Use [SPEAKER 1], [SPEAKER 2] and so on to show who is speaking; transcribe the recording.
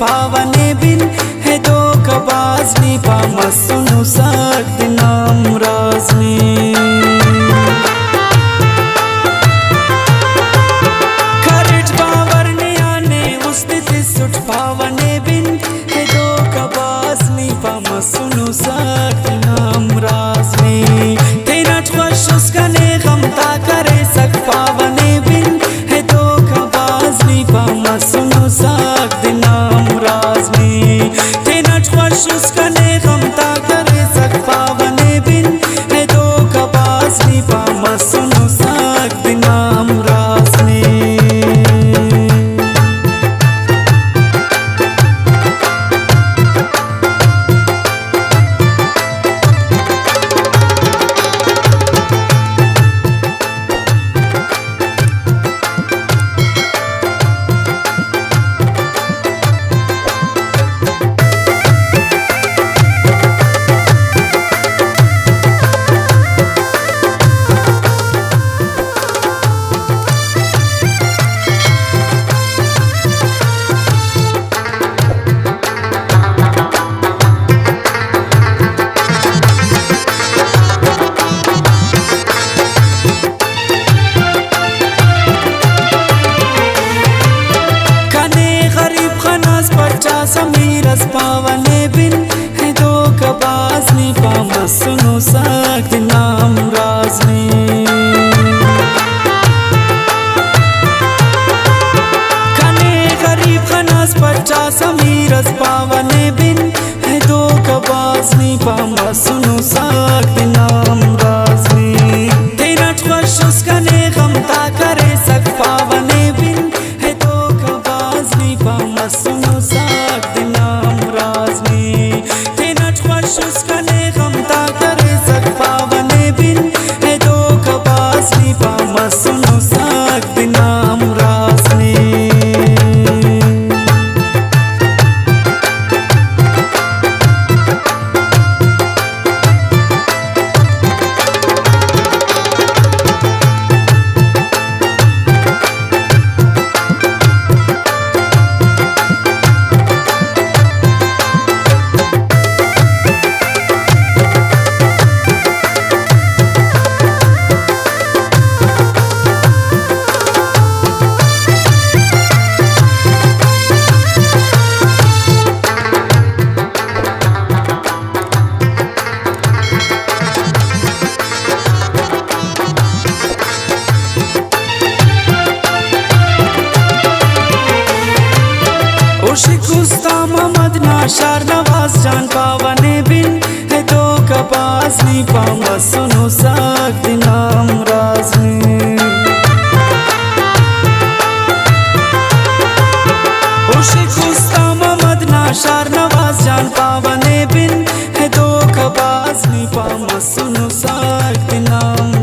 [SPEAKER 1] पावने बिन है दो कबाजनी पामा सुनु साक दिनाम राजनी खरट पावरने आने उसने सुट पावने बिन है दो कबाजनी पामा सुनु साक दिनाम राजनी तेरा ख्वाश उसकने गमता करे सक पावने बिन है दो कबाजनी पामा सुनु साक दिनाम राजनी तेरा ख्वाश उसकने गमता करे सक पावने बिन है दो कबाजनी पामा सुनु साक दिनाम राजनी समीरस पावने बिन है दो कबाजनी पामा सुनु साक दिनाम राजनी खने गरीब खनास बच्चा समीरस पावने बिन है दो कबाजनी पामा सुनु साक दिनाम राजनी तेरा ख्वाश उसकने गमता करे सक पावने बिन है दो कबाजनी पामा सुनु साक दिनाम राजनी तेरा ख्वाश उसकने गमता करे सक पावने बिन है दो कबाजनी पामा सुनु साक दिनाम राजनी उस्ता मोहम्मद नाशार नवाज जान पावने बिन है दो कबाजनी पामा सुनु साक दिनाम राजनी उस्ता मोहम्मद नाशार नवाज जान पावने बिन है दो कबाजनी पामा सुनु साक दिनाम